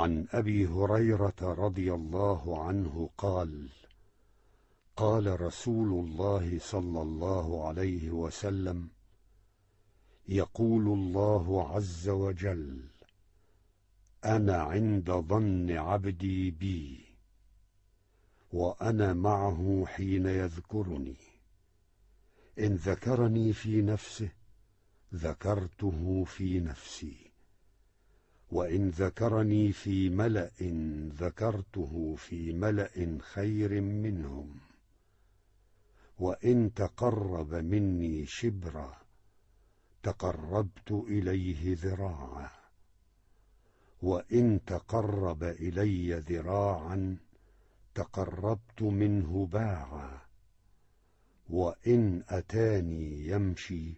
عن أبي هريرة رضي الله عنه قال: قال رسول الله صلى الله عليه وسلم: يقول الله عز وجل: أنا عند ظن عبدي بي، وأنا معه حين يذكرني، إن ذكرني في نفسه ذكرته في نفسي، وإن ذكرني في ملأ ذكرته في ملأ خير منهم، وإن تقرب مني شبرا تقربت إليه ذراعا، وإن تقرب إلي ذراعا تقربت منه باعا، وإن أتاني يمشي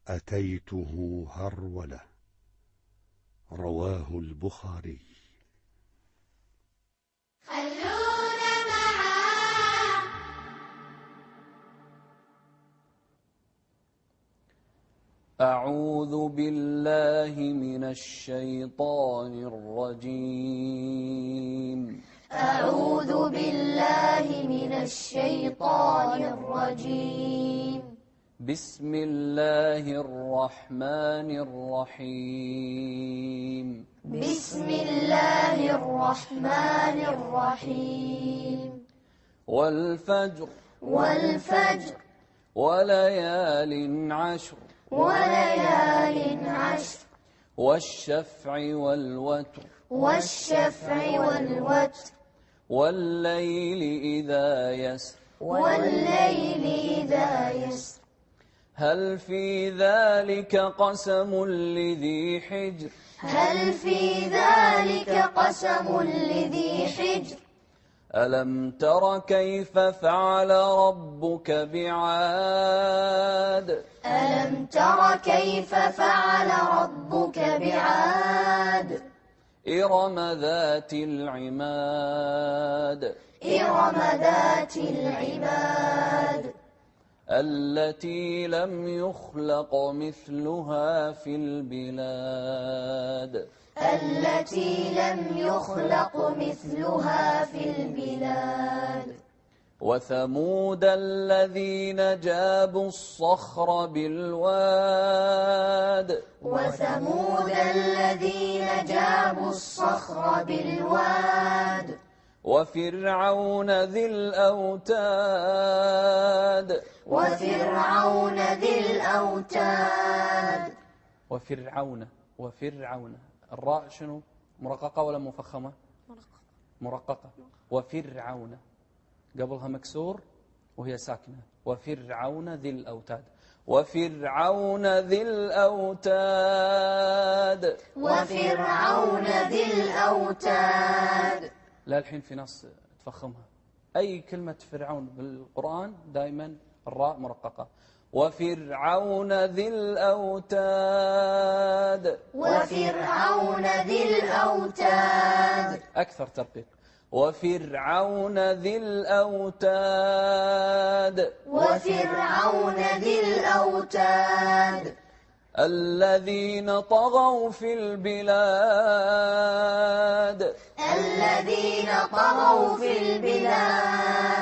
أتيته هرولة. رواه البخاري. خلونا معاه. أعوذ بالله من الشيطان الرجيم. أعوذ بالله من الشيطان الرجيم. بسم الله الرحمن الرحيم. بسم الله الرحمن الرحيم. والفجر والفجر وليال عشر وليال عشر والشفع والوتر والشفع والوتر والليل إذا يسر والليل إذا يسر. هل في ذلك قسم لذي حجر؟ هل في ذلك قسم لذي حجر؟ ألم تر كيف فعل ربك بعاد؟ ألم تر كيف فعل ربك بعاد؟ إرم ذات العماد. إرم ذات العماد. التي لم يخلق مثلها في البلاد. التي لم يخلق مثلها في البلاد. وثمود الذين جابوا الصخر بالواد. وثمود الذين جابوا الصخر بالواد. وفرعون ذي الأوتاد. وفرعون ذي الأوتاد. وفرعون الراء شنو؟ مرققة ولا مفخمة؟ مرققة. وفرعون قبلها مكسور وهي ساكنة. وفرعون ذي الأوتاد. وفرعون ذي الأوتاد. وفرعون ذي الأوتاد. لا الحين في ناس تفخمها. أي كلمة فرعون بالقرآن دائما الراء مرققة. وفرعون ذي الأوتاد. وفرعون ذي الأوتاد. أكثر ترقيق. وفرعون ذي الأوتاد. وفرعون ذي الأوتاد. الذين طغوا في البلاد. الذين طغوا في البلاد.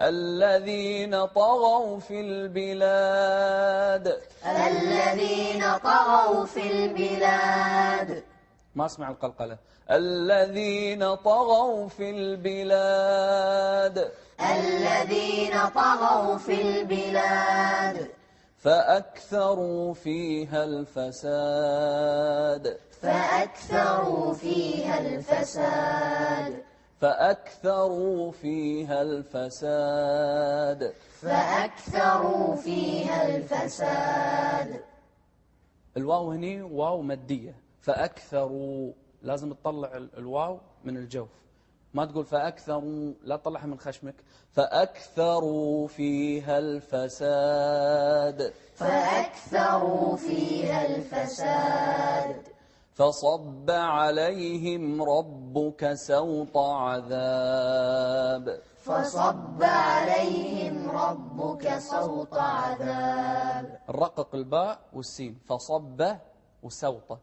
الذين طغوا في البلاد. الذين طغوا في البلاد. ما اسمع القلقلة. الذين طغوا في البلاد. الذين طغوا في البلاد. فأكثروا فيها الفساد. فأكثروا فيها الفساد. فأكثروا فيها الفساد. فأكثروا فيها الفساد. الواو هني واو مادية. فأكثروا لازم تطلع الواو من الجوف، ما تقول فأكثروا، لا تطلعها من خشمك. فأكثروا فيها الفساد. فأكثروا فيها الفساد. فصب عليهم ربك سوط عذاب. فصب عليهم ربك سوط عذاب. رقق الباء والسين. فصب وسوط.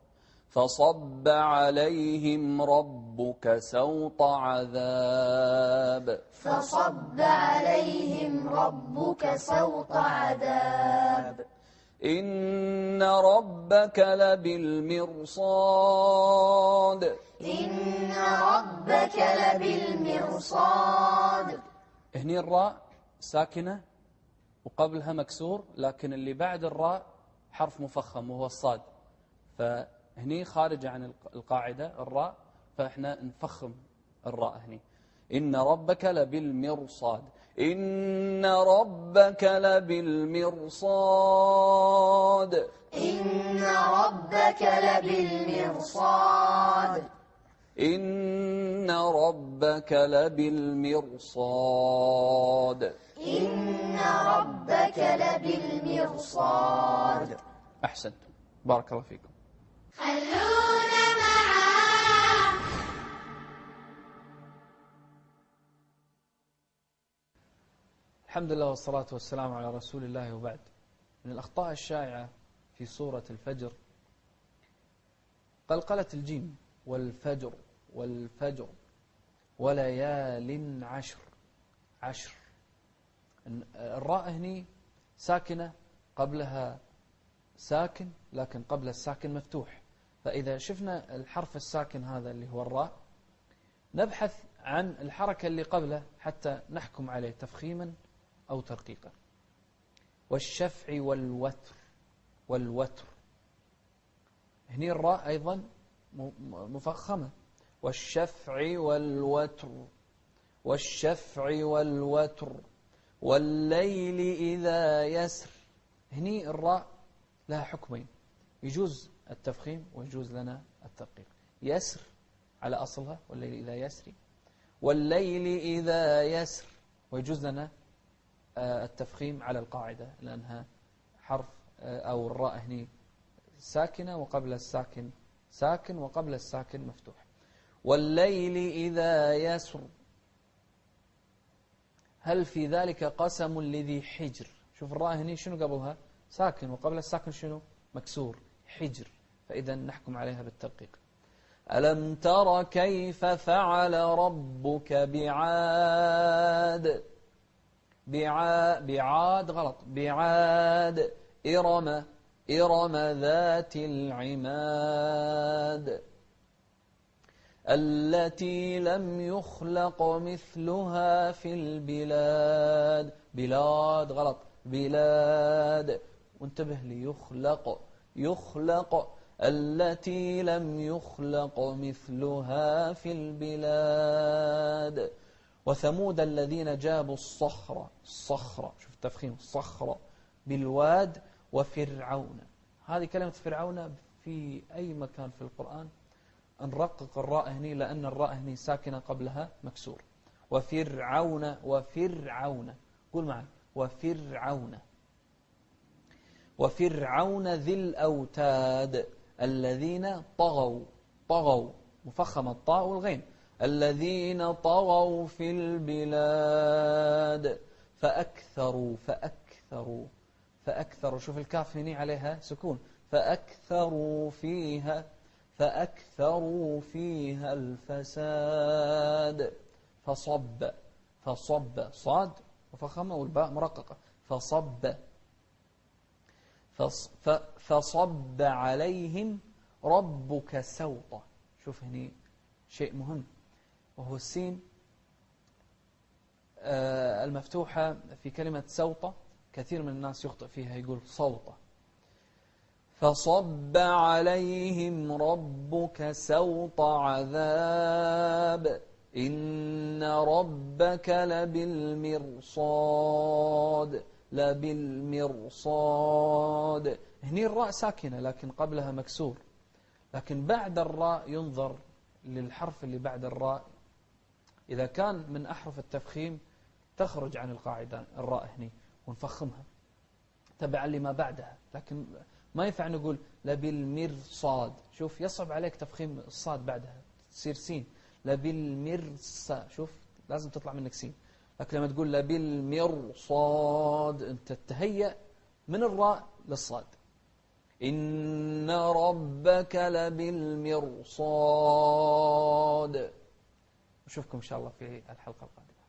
فصب عليهم ربك سوط عذاب فصب عليهم ربك سوط عذاب إن ربك لبالمرصاد إن ربك لبالمرصاد. هني الراء ساكنة وقبلها مكسور، لكن اللي بعد الراء حرف مفخم وهو الصاد، فهني خارج عن القاعدة الراء، فإحنا نفخم الراء هني. إن ربك لبالمرصاد، إن ربك لبالمرصاد، إن ربك لبالمرصاد، إن ربك لبالمرصاد، إن ربك لبالمرصاد. أحسنتم، بارك الله فيكم. خلونا معاه. الحمد لله والصلاة والسلام على رسول الله، وبعد. من الأخطاء الشائعة في سورة الفجر قلقلة الجيم، والفجر والفجر وليال عشر. عشر الراء هني ساكنة، قبلها ساكن، لكن قبل الساكن مفتوح. فإذا شفنا الحرف الساكن هذا اللي هو الراء، نبحث عن الحركة اللي قبله حتى نحكم عليه تفخيما أو ترقيقا. والشفع والوتر، والوتر هني الراء أيضا مفخمة. والشفع والوتر، والشفع والوتر والليل إذا يسر. هني الراء لها حكمين، يجوز التفخيم ويجوز لنا الترقيق. يسر على أصلها، والليل إذا يسري، والليل إذا يسر، ويجوز لنا التفخيم على القاعدة، لأنها حرف أو الراء هني ساكنة وقبل الساكن ساكن وقبل الساكن مفتوح. والليل إذا يسر، هل في ذلك قسم لذي حجر. شوف الراء هني شنو قبلها ساكن، وقبل الساكن شنو مكسور، حجر، فإذا نحكم عليها بالترقيق. ألم تر كيف فعل ربك بعاد. بعاد غلط، بعاد إرم، إرم ذات العماد التي لم يخلق مثلها في البلاد. بلاد غلط، بلاد، وانتبه لي، يخلق، يخلق، التي لم يخلق مثلها في البلاد. وثمود الذين جابوا الصخرة، الصخرة شوف التفخيم، الصخرة بالواد. وفرعون، هذه كلمة فرعون في أي مكان في القرآن نرقق الراء هني، لأن الراء هني ساكنة قبلها مكسور. وفرعون، وفرعون، قول معي، وفرعون. وفرعون ذي الأوتاد الذين طغوا، طغوا مفخم الطاء والغين، الذين طغوا في البلاد. فأكثروا، فأكثروا، فأكثروا، شوف الكاف هني عليها سكون، فأكثروا فيها، فأكثروا فيها الفساد. فصب، فصب صاد مفخمة والباء مرققة، فصب، فصب عليهم ربك سوطا. شوف هني شيء مهم، وهو السين المفتوحة في كلمة سوطة، كثير من الناس يخطئ فيها يقول صوطة. فصب عليهم ربك سوط عذاب إن ربك لبالمرصاد، لبالمرصاد. هني الراء ساكنة لكن قبلها مكسور، لكن بعد الراء ينظر للحرف اللي بعد الراء، إذا كان من أحرف التفخيم تخرج عن القاعدة الراء هني ونفخمها تبعا لما بعدها، لكن ما ينفع نقول لبالمرصاد. شوف يصعب عليك تفخيم الصاد بعدها تصير سين، لبالمرصاد، شوف لازم تطلع منك سين. لكن لما تقول لبالمرصاد انت تتهيأ من الراء للصاد. إن ربك لبالمرصاد. نشوفكم إن شاء الله في الحلقة القادمة.